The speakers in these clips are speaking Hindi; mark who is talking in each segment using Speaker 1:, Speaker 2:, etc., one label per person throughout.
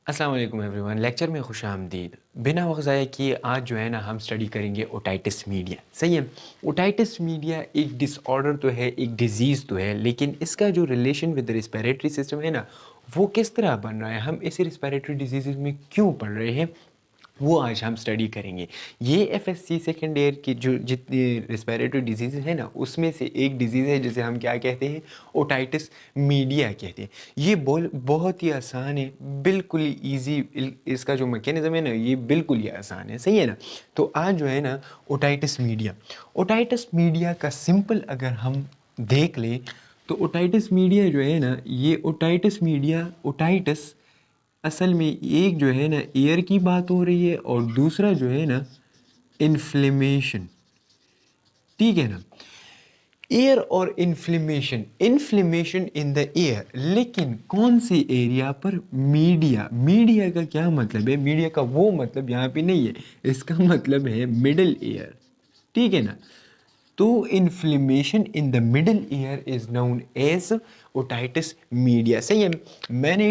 Speaker 1: अस्सलाम वालेकुम एवरीवन। लेक्चर में खुशामदीद। बिना वक्त ज़ाया किए आज जो है ना हम स्टडी करेंगे ओटाइटिस मीडिया। सही है। ओटाइटिस मीडिया एक डिसऑर्डर तो है, एक डिजीज़ तो है, लेकिन इसका जो रिलेशन विद रिस्पिरेटरी सिस्टम है ना, वो किस तरह बन रहा है, हम इसे रिस्पिरेटरी डिजीज़ में क्यों पढ़ रहे हैं, वो आज हम स्टडी करेंगे। ये एफएससी सेकेंड ईयर की जो जितनी रिस्पिरेटरी डिजीज़ है ना, उसमें से एक डिजीज़ है जिसे हम क्या कहते हैं, ओटाइटिस मीडिया कहते हैं। ये बहुत ही आसान है, बिल्कुल ही ईजी। इसका जो मैकेनिज़्म है ना, ये बिल्कुल ही आसान है। सही है ना। तो आज जो है ना ओटाइटिस मीडिया का सिंपल अगर हम देख लें तो ओटाइटिस मीडिया जो है ना, ये ओटाइटिस मीडिया ओटाइटिस असल में एक जो है ना एयर की बात हो रही है और दूसरा जो है ना इन्फ्लेमेशन। ठीक है ना। एयर और inflammation, inflammation in the air, लेकिन कौन सी एरिया पर? मीडिया। मीडिया का क्या मतलब है? मीडिया का वो मतलब यहाँ पे नहीं है, इसका मतलब है मिडल एयर। ठीक है ना। तो inflammation in the middle ear is known as otitis media. सही है। मैंने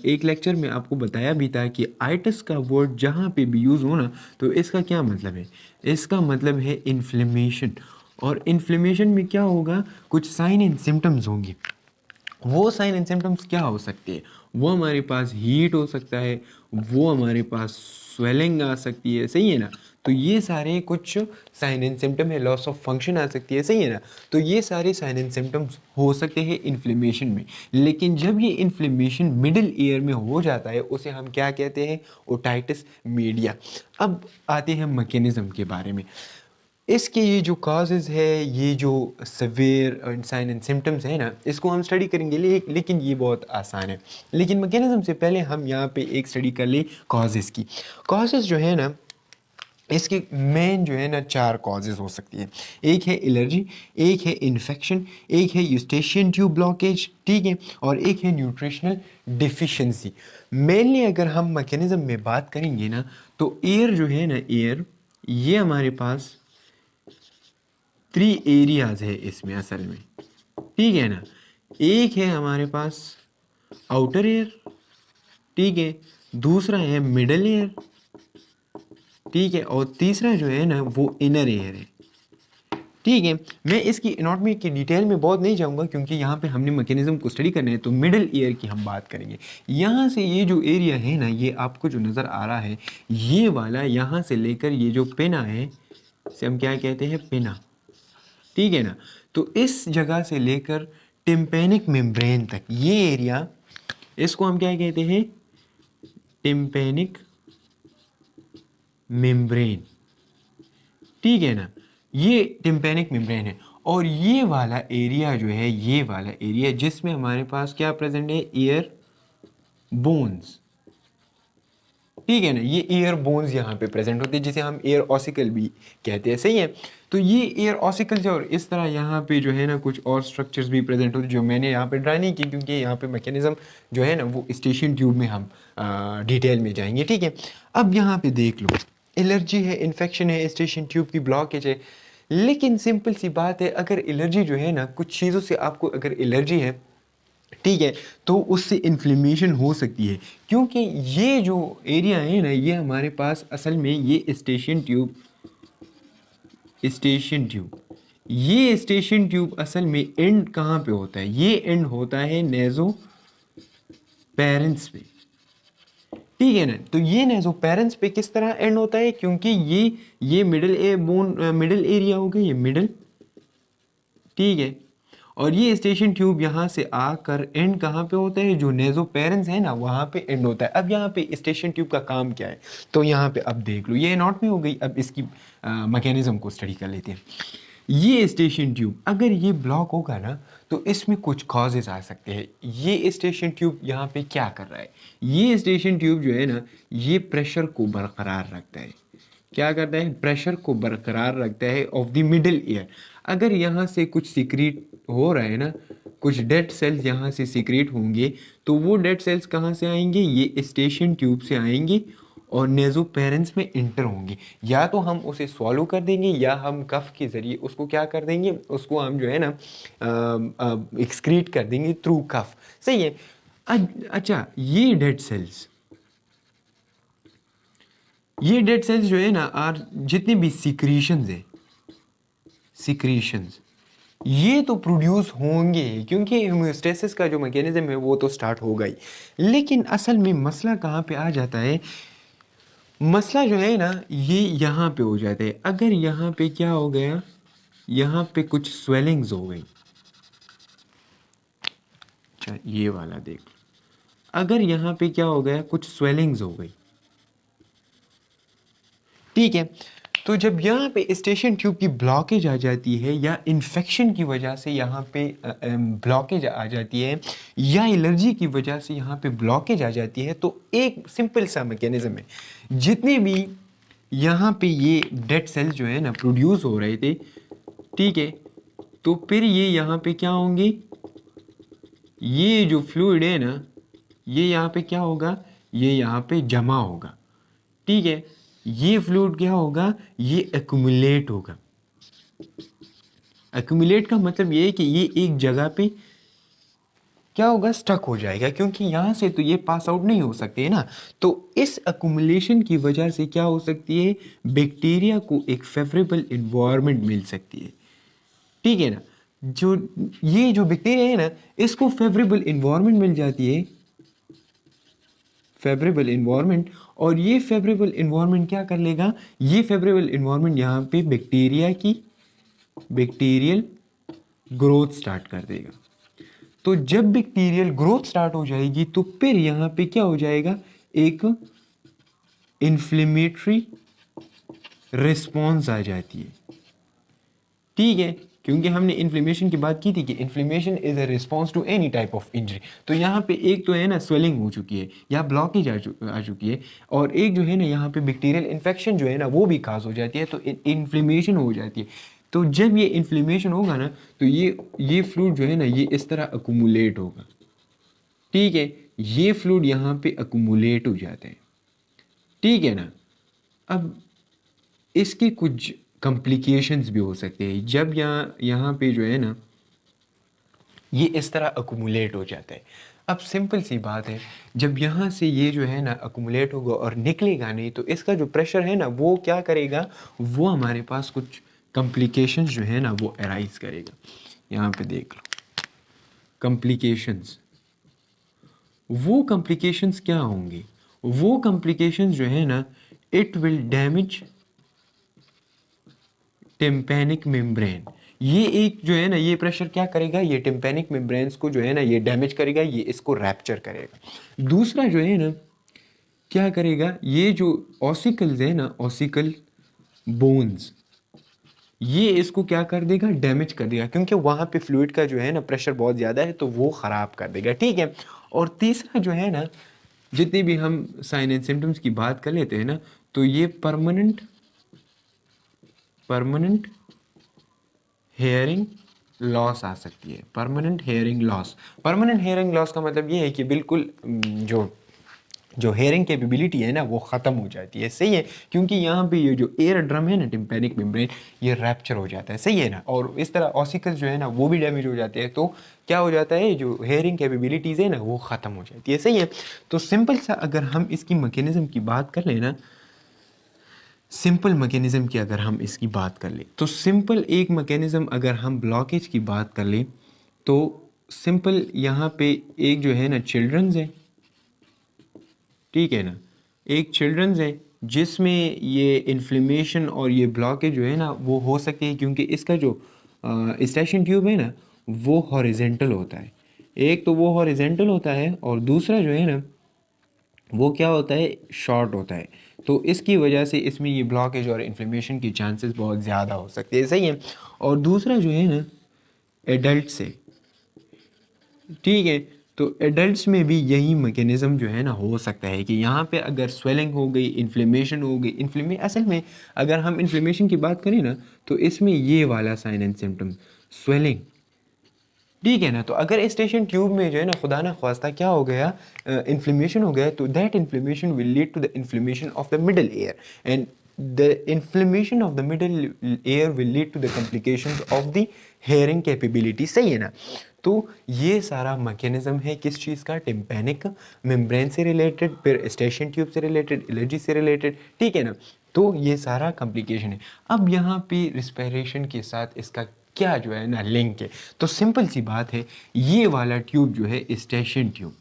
Speaker 1: एक लेक्चर में आपको बताया भी था कि आइटिस का वर्ड जहाँ पे भी यूज़ हो ना, तो इसका क्या मतलब है? इसका मतलब है इन्फ्लेमेशन। और इन्फ्लेमेशन में क्या होगा, कुछ साइन एंड सिम्टम्स होंगे। वो साइन एंड सिम्टम्स क्या हो सकते हैं? वो हमारे पास हीट हो सकता है, वो हमारे पास स्वेलिंग आ सकती है। सही है ना। तो ये सारे कुछ साइन एंड सिम्टम है। लॉस ऑफ फंक्शन आ सकती है। सही है ना। तो ये सारे साइन एंड सिम्टम्स हो सकते हैं इन्फ्लेमेशन में। लेकिन जब ये इन्फ्लेमेशन मिडिल ईयर में हो जाता है, उसे हम क्या कहते हैं? Otitis media. अब आते हैं मैकेनिज्म के बारे में। इसके ये जो काजेज़ है, ये जो सवेयर साइन एंड सिम्टम्स है ना, इसको हम स्टडी करेंगे, लेकिन ये बहुत आसान है। लेकिन मैकेनिज्म से पहले हम यहाँ पे एक स्टडी कर ले काजेज़ की। काजेज़ जो है ना, इसके मेन जो है ना चार कॉजेज़ हो सकती है। एक है एलर्जी, एक है इन्फेक्शन, एक है यूस्टेशियन ट्यूब ब्लॉकेज, ठीक है, और एक है न्यूट्रिशनल डिफिशिएंसी। मेनली अगर हम मैकेनिज्म में बात करेंगे ना, तो एयर जो है ना, एयर, ये हमारे पास 3 एरियाज है इसमें असल में। ठीक है ना। एक है हमारे पास आउटर एयर, ठीक है, दूसरा है मिडल एयर, ठीक है, और तीसरा जो है ना वो इनर एयर है। ठीक है। मैं इसकी एनाटॉमी की डिटेल में बहुत नहीं जाऊंगा क्योंकि यहाँ पे हमने मैकेनिज्म को स्टडी करना है। तो मिडल ईयर की हम बात करेंगे। यहाँ से ये जो एरिया है ना, ये आपको जो नज़र आ रहा है, ये वाला यहाँ से लेकर ये जो पिना है, इसे हम क्या कहते हैं? पिना। ठीक है ना। तो इस जगह से लेकर टिम्पेनिक मेम्ब्रेन तक ये एरिया, इसको हम क्या कहते हैं? Tympanic membrane. ठीक है ना। ये टिम्पेनिक मेम्ब्रेन है। और ये वाला एरिया जो है, ये वाला एरिया जिसमें हमारे पास क्या प्रेजेंट है? Ear bones. ठीक है ना। ये एयर बोन्स यहाँ पे प्रेजेंट होते हैं, जिसे हम एयर ऑसिकल भी कहते हैं। सही है। तो ये एयर ऑसिकल्स है और इस तरह यहाँ पे जो है ना कुछ और स्ट्रक्चर्स भी प्रेजेंट होते हैं, जो मैंने यहाँ पे ड्रा नहीं की क्योंकि यहाँ पे मैकेनिज्म जो है ना वो स्टेशन ट्यूब में हम डिटेल में जाएंगे। ठीक है। अब यहाँ पे देख लो, एलर्जी है, इन्फेक्शन है, स्टेशन ट्यूब की ब्लॉकेज है। लेकिन सिंपल सी बात है, अगर एलर्जी जो है ना, कुछ चीज़ों से आपको अगर एलर्जी है, ठीक है, तो उससे इन्फ्लेमेशन हो सकती है। क्योंकि ये जो एरिया है ना, ये हमारे पास असल में ये स्टेशन ट्यूब असल में एंड कहाँ पे होता है? ये एंड होता है नेजो पेरेंस पे। ठीक है ना। तो ये नेजो पेरेंस पे किस तरह एंड होता है? क्योंकि ये मिडिल एरिया हो गया, ये मिडिल। ठीक है। और ये स्टेशन ट्यूब यहाँ से आकर एंड कहाँ पे होता है? जो नेजोपेरेंस है ना, वहाँ पे एंड होता है। अब यहाँ पे स्टेशन ट्यूब का काम क्या है? तो यहाँ पे अब देख लो, ये एनाटॉमी हो गई। अब इसकी मैकेनिज्म को स्टडी कर लेते हैं। ये स्टेशन ट्यूब अगर ये ब्लॉक होगा ना, तो इसमें कुछ कॉजेज आ सकते हैं। ये स्टेशन ट्यूब यहाँ पे क्या कर रहा है? ये स्टेशन ट्यूब जो है ना, ये प्रेशर को बरकरार रखता है। क्या करता है? प्रेशर को बरकरार रखता है ऑफ द मिडिल ईयर। अगर यहाँ से कुछ सीक्रेट हो रहा है ना, कुछ डेड सेल्स यहाँ से सीक्रेट होंगे, तो वो डेड सेल्स कहाँ से आएंगे? ये स्टेशन ट्यूब से आएंगे और नेजोपेरेंस में इंटर होंगे। या तो हम उसे सॉल्व कर देंगे या हम कफ के ज़रिए उसको क्या कर देंगे, उसको हम जो है ना एक्सक्रीट कर देंगे थ्रू कफ। सही है। अच्छा, ये डेड सेल्स ये डेड सेल्स जो है ना आर जितने भी सिक्रीशंस है, सिक्रीशंस ये तो प्रोड्यूस होंगे क्योंकि होम्योस्टेसिस का जो मैकेनिज्म है वो तो स्टार्ट होगा ही। लेकिन असल में मसला कहाँ पे आ जाता है, मसला जो है ना ये यहाँ पे हो जाता है। अगर यहाँ पे क्या हो गया, यहाँ पे कुछ स्वेलिंग्स हो गई, अच्छा ये वाला देख लो, अगर यहाँ पे क्या हो गया, कुछ स्वेलिंग्स हो गई, ठीक है। तो जब यहाँ पे स्टेशन ट्यूब की ब्लॉकेज आ जाती है या इन्फेक्शन की वजह से यहाँ पे ब्लॉकेज आ जाती है या एलर्जी की वजह से यहाँ पे ब्लॉकेज आ जाती है, तो एक सिंपल सा मैकेनिज्म है, जितने भी यहाँ पे ये डेड सेल्स जो है ना प्रोड्यूस हो रहे थे, ठीक है, तो फिर ये यहाँ पे क्या होंगे, ये जो फ्लूइड है ना ये यहाँ पे क्या होगा, ये यहाँ पे जमा होगा, ठीक है। ये फ्लूइड क्या होगा, ये एक्यूमुलेट होगा। एक्यूमुलेट का मतलब ये है कि ये एक जगह पे क्या होगा, स्टक हो जाएगा, क्योंकि यहाँ से तो ये पास आउट नहीं हो सकते है ना। तो इस एक्यूमुलेशन की वजह से क्या हो सकती है, बैक्टीरिया को एक फेवरेबल इन्वायरमेंट मिल सकती है, ठीक है ना। जो ये जो बैक्टीरिया है ना इसको फेवरेबल इन्वायरमेंट मिल जाती है, फेवरेबल इन्वायरमेंट, और ये फेवरेबल इन्वायरमेंट क्या कर लेगा, ये फेवरेबल इन्वायरमेंट यहाँ पे बैक्टीरिया की बैक्टीरियल ग्रोथ स्टार्ट कर देगा। तो जब बैक्टीरियल ग्रोथ स्टार्ट हो जाएगी तो फिर यहाँ पे क्या हो जाएगा, एक इन्फ्लेमेटरी रिस्पॉन्स आ जाती है, ठीक है। क्योंकि हमने इन्फ्लेमेशन की बात की थी कि inflammation is a response to any type of injury. तो यहाँ पे एक तो है ना स्वेलिंग हो चुकी है या ब्लॉकेज आ चुकी है, और एक जो है ना यहाँ पे बैक्टीरियल इन्फेक्शन जो है ना वो भी खास हो जाती है, तो इन्फ्लेमेशन हो जाती है। तो जब ये इन्फ्लेमेशन होगा ना तो ये फ्लूइड जो है ना ये इस तरह अकुमुलेट होगा, ठीक है। ये फ्लूइड यहाँ पे अकुमुलेट हो जाते हैं, ठीक है ना। अब इसके कुछ कॉम्प्लिकेशंस भी हो सकते हैं, जब यहाँ पे जो है ना ये इस तरह अकुमुलेट हो जाता है। अब सिंपल सी बात है, जब यहाँ से ये जो है ना अकुमुलेट होगा और निकलेगा नहीं, तो इसका जो प्रेशर है ना वो क्या करेगा, वो हमारे पास कुछ कॉम्प्लिकेशंस जो है ना वो अराइज करेगा। यहाँ पे देख लो कॉम्प्लिकेशंस, वो कॉम्प्लिकेशंस क्या होंगे, वो कॉम्प्लिकेशंस जो है ना, it will damage tympanic membrane. ये एक जो है ना ये प्रेशर क्या करेगा, ये टिम्पैनिक मेम्ब्रेन्स को जो है ना ये डैमेज करेगा, ये इसको रैप्चर करेगा। दूसरा जो है ना क्या करेगा, ये जो ऑसिकल्स है ना, ऑसिकल बोन्स, ये इसको क्या कर देगा, डैमेज कर देगा, क्योंकि वहाँ पे फ्लूइड का जो है ना प्रेशर बहुत ज़्यादा है तो वो ख़राब कर देगा, ठीक है। और तीसरा जो है ना, जितने भी हम साइन एंड सिम्टम्स की बात कर लेते हैं ना, तो ये परमानेंट हेयरिंग लॉस आ सकती है। Permanent hearing loss, permanent hearing loss का मतलब ये है कि बिल्कुल जो हेयरिंग कैपेबिलिटी है ना वो ख़त्म हो जाती है, सही है। क्योंकि यहाँ पे ये जो एयर ड्रम है ना टिम्पैनिक मेम्ब्रेन, ये रैप्चर हो जाता है, सही है ना। और इस तरह ऑसिकल्स जो है ना वो भी डैमेज हो जाते हैं, तो क्या हो जाता है, जो हेयरिंग कैपेबिलिटीज़ है ना वो ख़त्म हो जाती है, सही है। तो सिंपल सा अगर हम इसकी मैकेनिज्म की बात कर लें ना, सिंपल मैकेनिज़्म की अगर हम इसकी बात कर लें, तो सिंपल एक मैकेनिज़्म अगर हम ब्लॉकेज की बात कर लें, तो सिंपल यहाँ पे एक जो है ना चिल्ड्रंस है, ठीक है ना, एक चिल्ड्रंस है जिसमें ये इन्फ्लेमेशन और ये ब्लॉकेज जो है ना वो हो सकती है, क्योंकि इसका जो स्टेशन ट्यूब है ना वो हॉरिजेंटल होता है। एक तो वो हॉरिजेंटल होता है और दूसरा जो है ना वो क्या होता है, शॉर्ट होता है। तो इसकी वजह से इसमें ये ब्लॉकेज और इन्फ्लेमेशन की चांसेस बहुत ज़्यादा हो सकते हैं, सही है। और दूसरा जो है ना एडल्ट से, ठीक है, तो एडल्ट्स में भी यही मैकेनिज़्म जो है ना हो सकता है कि यहाँ पे अगर स्वेलिंग हो गई, इन्फ्लेमेशन हो गई, असल में अगर हम इन्फ्लेमेशन की बात करें ना तो इसमें ये वाला साइन एंड सिम्टम स्वेलिंग, ठीक है ना। तो अगर स्टेशन ट्यूब में जो है ना खुदा ना ख्वास्ता क्या हो गया, इन्फ्लेमेशन हो गया, तो that inflammation will lead to the inflammation of the middle ear, and the inflammation of the middle ear will lead to the complications of the hearing capability। सही है ना। तो ये सारा मैकेनिज्म है किस चीज़ का, टिम्पैनिक मेम्ब्रेन से रिलेटेड, फिर एस्टेशियन ट्यूब से रिलेटेड, एलर्जी से रिलेटेड, ठीक है ना। तो ये सारा कॉम्प्लिकेशन है। अब यहाँ पे रिस्पिरेशन के साथ इसका क्या जो है ना लिंक है, तो सिंपल सी बात है, ये वाला ट्यूब जो है एस्टेशियन ट्यूब,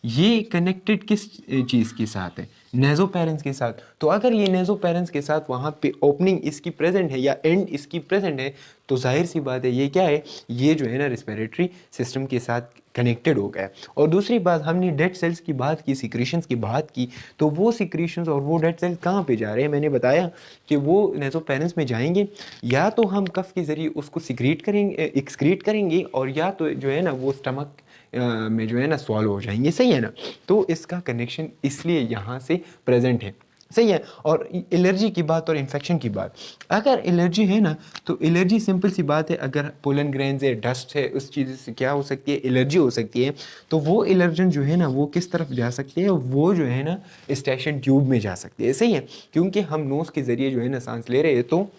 Speaker 1: ये कनेक्टेड किस चीज़ के साथ है, नेज़ोफेरेंस के साथ। तो अगर ये नेज़ोफेरेंस के साथ वहाँ पे ओपनिंग इसकी प्रेजेंट है या एंड इसकी प्रेजेंट है, तो जाहिर सी बात है ये क्या है, ये जो है ना रिस्पिरेटरी सिस्टम के साथ कनेक्टेड हो गया है। और दूसरी बात, हमने डेड सेल्स की बात की, सिक्रीशंस की बात की, तो वो सिक्रीशंस और वो डेड सेल्स कहाँ पे जा रहे हैं, मैंने बताया कि वो नेज़ोफेरेंस में जाएंगे, या तो हम कफ के ज़रिए उसको सिक्रीट करेंगे, एक्सक्रीट करेंगे, और या तो जो है ना वो स्टमक में जो है ना सॉल्व हो जाएंगे। सही है ना। तो इसका कनेक्शन इसलिए यहाँ से प्रेजेंट है। सही है। और एलर्जी की बात और इन्फेक्शन की बात, अगर एलर्जी है ना, तो एलर्जी सिंपल सी बात है, अगर पोलन ग्रेन्स है, डस्ट है, उस चीज़ से क्या हो सकती है, एलर्जी हो सकती है। तो वो एलर्जन जो है ना वो किस तरफ जा सकते हैं, वो जो है ना एस्टेशियन ट्यूब में जा सकते हैं। सही है। क्योंकि हम नोज़ के ज़रिए जो है ना सांस ले रहे हैं, तो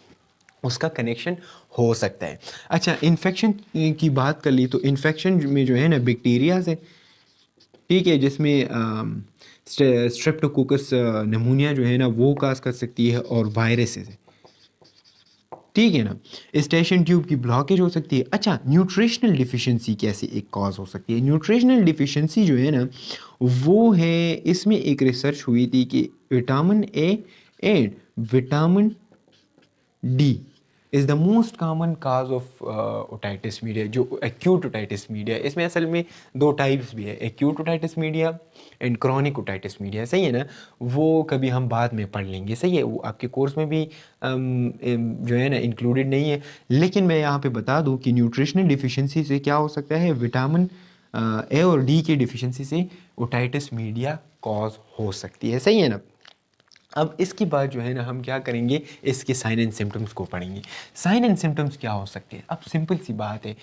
Speaker 1: उसका कनेक्शन हो सकता है। अच्छा, इन्फेक्शन की बात कर ली, तो इन्फेक्शन में जो है ना बैक्टीरिया से, ठीक है, जिसमें स्ट्रेप्टोकोकस नमूनिया जो है ना वो काज कर सकती है, और वायरस से, ठीक है ना। एस्टेशियन ट्यूब की ब्लॉकेज हो सकती है। अच्छा, न्यूट्रिशनल डिफिशिएंसी कैसे एक कॉज हो सकती है। न्यूट्रिशनल डिफिशिएंसी जो है ना वो है, इसमें एक रिसर्च हुई थी कि vitamin A and vitamin D is the most common cause of otitis media, जो एक्यूट ओटाइटिस मीडिया। इसमें असल में दो टाइप्स भी है, acute otitis media and chronic otitis media. सही है ना। वो कभी हम बाद में पढ़ लेंगे। सही है। वो आपके कोर्स में भी जो है ना इंक्लूडेड नहीं है, लेकिन मैं यहाँ पे बता दूँ कि न्यूट्रिशनल डिफिशिएंसी से क्या हो सकता है, विटामिन ए और डी की डिफिशिएंसी से ओटाइटिस मीडिया कॉज हो सकती है। सही है ना। अब इसके बाद जो है ना हम क्या करेंगे, इसके साइन एंड सिम्टम्स को पढ़ेंगे। साइन एंड सिम्टम्स क्या हो सकते हैं। अब सिंपल सी बात है,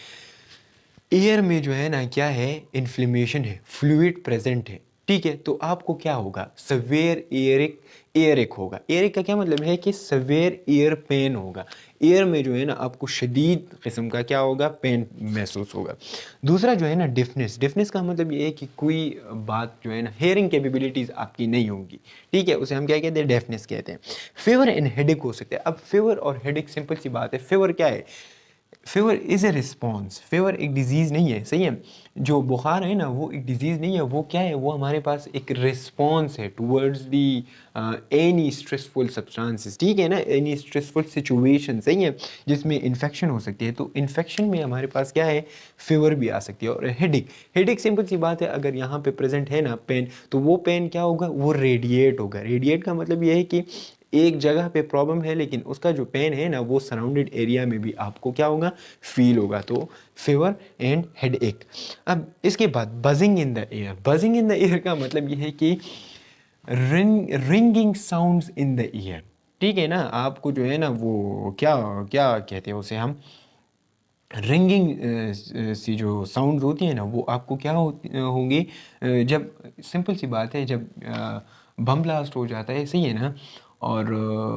Speaker 1: एयर में जो है ना क्या है, इन्फ्लेमेशन है, फ्लूइड प्रेजेंट है, ठीक है। तो आपको क्या होगा, सवेयर एयरिक होगा। एयरिक का क्या मतलब है कि सवेयर ईयर पेन होगा। ईयर में जो है ना आपको शदीद किस्म का क्या होगा, पेन महसूस होगा। दूसरा जो है ना डिफनेस, डिफनेस का मतलब ये है कि कोई बात जो है ना हेयरिंग कैपेबिलिटीज़ आपकी नहीं होंगी, ठीक है, उसे हम क्या कहते हैं, डेफनेस कहते हैं। फीवर एंड हेडेक हो सकते हैं। अब फीवर और हेडेक सिंपल सी बात है, फीवर क्या है, fever is a response. Fever एक डिजीज़ नहीं है। सही है। जो बुखार है ना वो एक डिजीज़ नहीं है, वो क्या है, वो हमारे पास एक रिस्पॉन्स है towards the any stressful substances, ठीक है ना, एनी स्ट्रेसफुल सिचुएशन। सही है। जिसमें इन्फेक्शन हो सकती है, तो इन्फेक्शन में हमारे पास क्या है, फीवर भी आ सकती है। और हेडेक, हेडेक सिंपल सी बात है, अगर यहाँ पे प्रेजेंट है ना पेन, तो वो पेन क्या होगा, वो रेडिएट होगा। रेडिएट का मतलब ये है कि एक जगह पे प्रॉब्लम है, लेकिन उसका जो पेन है ना वो सराउंडेड एरिया में भी आपको क्या होगा, फील होगा। तो फीवर एंड हेड एक। अब इसके बाद buzzing in the air. Buzzing in the air का मतलब ये है कि ringing sounds in the year, ठीक है ना। आपको जो है ना वो क्या क्या कहते हैं उसे हम, रिंगिंग सी जो साउंड्स होती हैं ना वो आपको क्या होंगी, जब सिंपल सी बात है, जब बम ब्लास्ट हो जाता है। सही है ना। और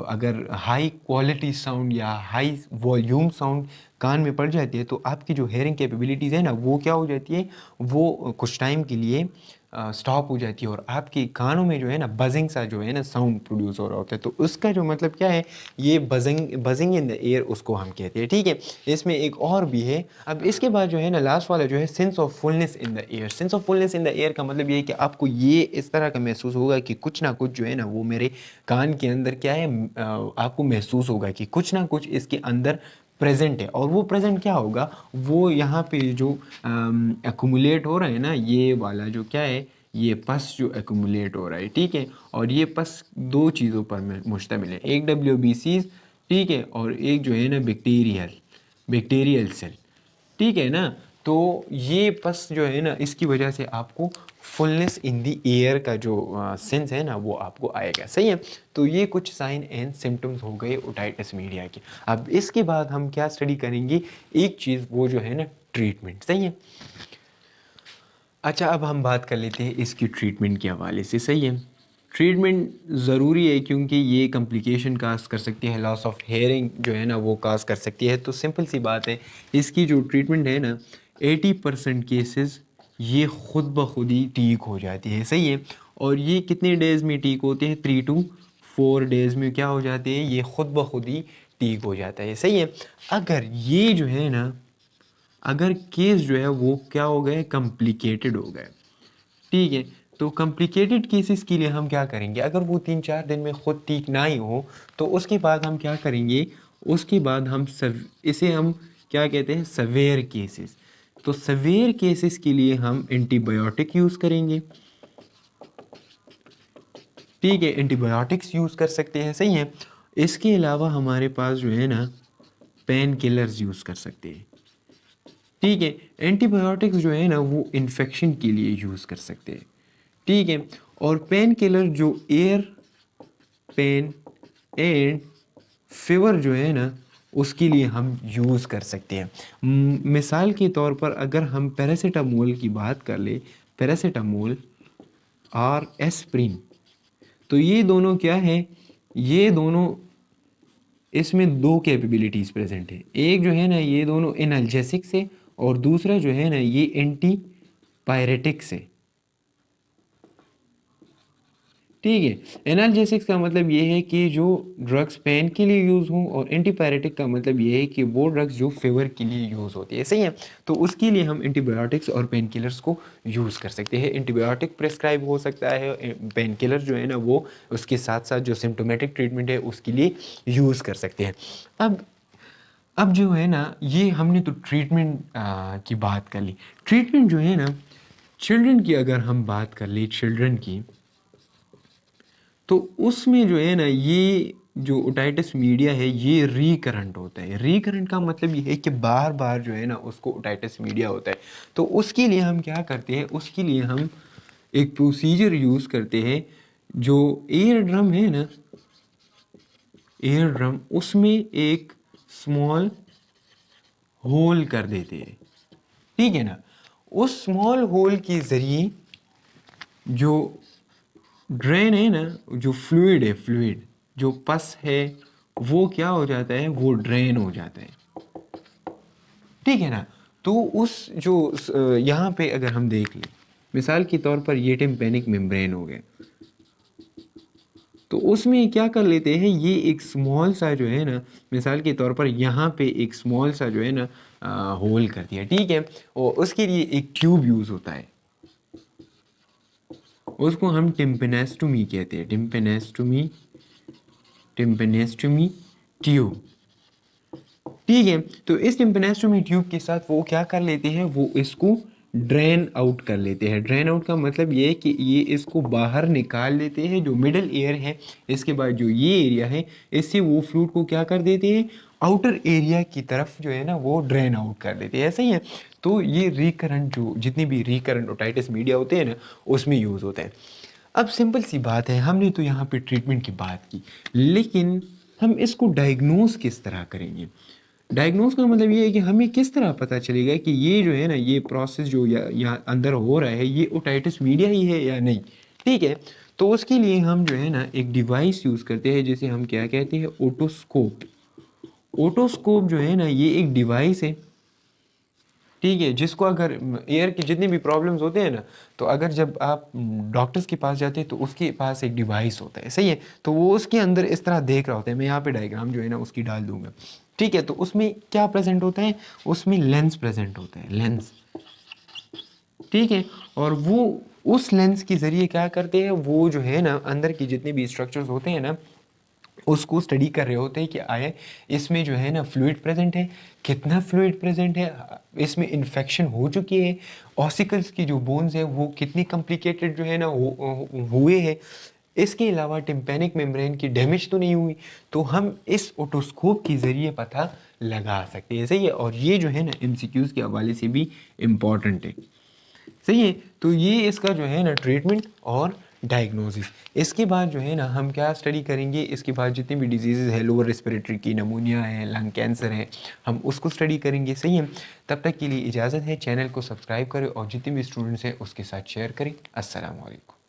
Speaker 1: अगर हाई क्वालिटी साउंड या हाई वॉल्यूम साउंड कान में पड़ जाती है, तो आपकी जो हेयरिंग कैपेबिलिटीज़ है ना वो क्या हो जाती है, वो कुछ टाइम के लिए स्टॉप हो जाती है, और आपके कानों में जो है ना बजिंग सा जो है ना साउंड प्रोड्यूस हो रहा होता है। तो उसका जो मतलब क्या है, ये बजिंग इन द एयर उसको हम कहते हैं, ठीक है। इसमें एक और भी है। अब इसके बाद जो है ना लास्ट वाला जो है sense of fullness in the air. Sense of fullness in the air का मतलब ये है कि आपको ये इस तरह का महसूस होगा कि कुछ ना कुछ जो है ना वो मेरे कान के अंदर क्या है, आपको महसूस होगा कि कुछ ना कुछ इसके अंदर प्रेजेंट है। और वो प्रेजेंट क्या होगा, वो यहाँ पे जो एक्यूमुलेट हो रहा है ना, ये वाला जो क्या है, ये पस जो एक्यूमुलेट हो रहा है, ठीक है। और ये पस दो चीज़ों पर मुश्तमिल है, एक WBCs, ठीक है, और एक जो है ना बैक्टीरियल सेल, ठीक है ना। तो ये पस जो है ना इसकी वजह से आपको फुलनेस इन दी एयर का जो सेंस है ना वो आपको आएगा। सही है। तो ये कुछ साइन एंड सिम्टम्स हो गए ओटाइटिस मीडिया के। अब इसके बाद हम क्या स्टडी करेंगे, एक चीज़ वो जो है ना ट्रीटमेंट। सही है। अच्छा, अब हम बात कर लेते हैं इसकी ट्रीटमेंट के हवाले से। सही है। ट्रीटमेंट ज़रूरी है क्योंकि ये कॉम्प्लिकेशन काज कर सकती है, लॉस ऑफ हेयरिंग जो है ना वो काज कर सकती है। तो सिंपल सी बात है, इसकी जो ट्रीटमेंट है ना 80% केसेस ये ख़ुद ब खुद ही ठीक हो जाती है, सही है। और ये कितने डेज़ में ठीक होते हैं? 3 to 4 डेज़ में क्या हो जाते हैं? ये ख़ुद ब खुद ही ठीक हो जाता है, सही है। अगर ये जो है ना, अगर केस जो है वो क्या हो गए? कॉम्प्लिकेटेड हो गए, ठीक है। तो कॉम्प्लिकेटेड केसेस के लिए हम क्या करेंगे? अगर वो 3-4 दिन में खुद ठीक ना ही हो तो उसके बाद हम क्या करेंगे? उसके बाद हम इसे हम क्या कहते हैं? Severe cases. तो सवेयर केसेस के लिए हम एंटीबायोटिक यूज़ करेंगे, ठीक है। एंटीबायोटिक्स यूज़ कर सकते हैं, सही है। इसके अलावा हमारे पास जो है ना पेन किलर्स यूज़ कर सकते हैं, ठीक है। एंटीबायोटिक्स जो है ना वो इन्फेक्शन के लिए यूज़ कर सकते हैं, ठीक है। और पेन किलर जो एयर पेन एंड फीवर जो है ना उसके लिए हम यूज़ कर सकते हैं। मिसाल के तौर पर अगर हम पैरासीटामोल की बात कर ले, पैरासीटामोल और एस्प्रिन, तो ये दोनों क्या है? ये दोनों, इसमें दो कैपेबिलिटीज़ प्रेजेंट है। एक जो है ना ये दोनों एनाल्जेसिक्स है और दूसरा जो है ना ये एंटी पायरेटिक्स है, ठीक है। एनाल्जेसिक्स का मतलब ये है कि जो ड्रग्स पेन के लिए यूज़ हों, और एंटीपायरेटिक का मतलब ये है कि वो ड्रग्स जो फीवर के लिए यूज़ होती है, सही है। तो उसके लिए हम एंटीबायोटिक्स और पेन किलर्स को यूज़ कर सकते हैं। एंटीबायोटिक प्रेस्क्राइब हो सकता है, पेन किलर जो है ना वो उसके साथ साथ जो सिम्टोमेटिक ट्रीटमेंट है उसके लिए यूज़ कर सकते हैं। अब जो है ना ये हमने तो ट्रीटमेंट की बात कर ली। ट्रीटमेंट जो है ना चिल्ड्रन की अगर हम बात कर ली, चिल्ड्रन की, तो उसमें जो है ना ये जो ओटाइटिस मीडिया है ये रिकरेंट होता है। रिकरेंट का मतलब ये है कि बार बार जो है ना उसको ओटाइटिस मीडिया होता है। तो उसके लिए हम क्या करते हैं? उसके लिए हम एक प्रोसीजर यूज़ करते हैं। जो एयर ड्रम है ना, एयर ड्रम, उसमें एक स्मॉल होल कर देते हैं, ठीक है ना। उस स्मॉल होल के ज़रिए जो ड्रेन है ना, जो फ्लूइड है, फ्लूइड जो पस है वो क्या हो जाता है? वो ड्रेन हो जाता है, ठीक है ना। तो उस जो यहाँ पे अगर हम देख लें, मिसाल के तौर पर ये टिम्पैनिक मेम्ब्रेन हो गया, तो उसमें क्या कर लेते हैं? ये एक स्मॉल सा जो है ना, मिसाल के तौर पर यहाँ पे एक स्मॉल सा जो है ना होल कर दिया, ठीक है। और उसके लिए एक ट्यूब यूज़ होता है, उसको हम टिम्पेनेस्टोमी कहते हैं, टिम्पेनेस्टोमी, टिम्पेनेस्टोमी ट्यूब, ठीक है। तो इस टिम्पेनेस्टोमी ट्यूब के साथ वो क्या कर लेते हैं? वो इसको ड्रेन आउट कर लेते हैं। ड्रेन आउट का मतलब ये है कि ये इसको बाहर निकाल लेते हैं, जो मिडल एयर है, इसके बाद जो ये एरिया है, इससे वो फ्लूइड को क्या कर देते हैं? आउटर एरिया की तरफ जो है ना वो ड्रेन आउट कर देते हैं, ऐसा ही है। तो ये रिकरेंट, जो जितनी भी रिकरेंट ओटाइटिस मीडिया होते हैं ना उसमें यूज़ होते हैं। अब सिंपल सी बात है, हमने तो यहाँ पे ट्रीटमेंट की बात की, लेकिन हम इसको डायग्नोज किस तरह करेंगे? डायग्नोज का मतलब ये है कि हमें किस तरह पता चलेगा कि ये जो है ना ये प्रोसेस जो यहाँ अंदर हो रहा है ये ओटाइटिस मीडिया ही है या नहीं, ठीक है। तो उसके लिए हम जो है ना एक डिवाइस यूज़ करते हैं जिसे हम क्या कहते हैं? ओटोस्कोप। ओटोस्कोप जो है ना ये एक डिवाइस है, ठीक है, जिसको अगर एयर के जितने भी प्रॉब्लम्स होते हैं ना, तो अगर जब आप डॉक्टर्स के पास जाते हैं तो उसके पास एक डिवाइस होता है, सही है। तो वो उसके अंदर इस तरह देख रहा होता है, मैं यहाँ पे डायग्राम जो है ना उसकी डाल दूंगा, ठीक है। तो उसमें क्या प्रेजेंट होता है? उसमें लेंस प्रेजेंट होता है, लेंस, ठीक है। और वो उस लेंस के ज़रिए क्या करते हैं? वो जो है ना अंदर की जितने भी स्ट्रक्चर्स होते हैं ना उसको स्टडी कर रहे होते हैं कि आए इसमें जो है ना फ्लूइड प्रेजेंट है, कितना फ्लूइड प्रेजेंट है, इसमें इन्फेक्शन हो चुकी है, ऑसिकल्स की जो बोन्स है वो कितनी कॉम्प्लिकेटेड जो है ना हुए हैं, इसके अलावा टिम्पैनिक मेम्ब्रेन की डैमेज तो नहीं हुई। तो हम इस ओटोस्कोप के ज़रिए पता लगा सकते हैं, सही है। और ये जो है ना एमसीक्यूज़ के हवाले से भी इम्पॉर्टेंट है, सही है। तो ये इसका जो है ना ट्रीटमेंट और डायग्नोसिस। इसके बाद जो है ना हम क्या स्टडी करेंगे? इसके बाद जितनी भी डिजीज़ है, लोअर रेस्पिरेटरी की, नमूनिया है, लंग कैंसर है, हम उसको स्टडी करेंगे, सही है। तब तक के लिए इजाज़त है, चैनल को सब्सक्राइब करें और जितने भी स्टूडेंट्स हैं उसके साथ शेयर करें। अस्सलाम वालेकुम।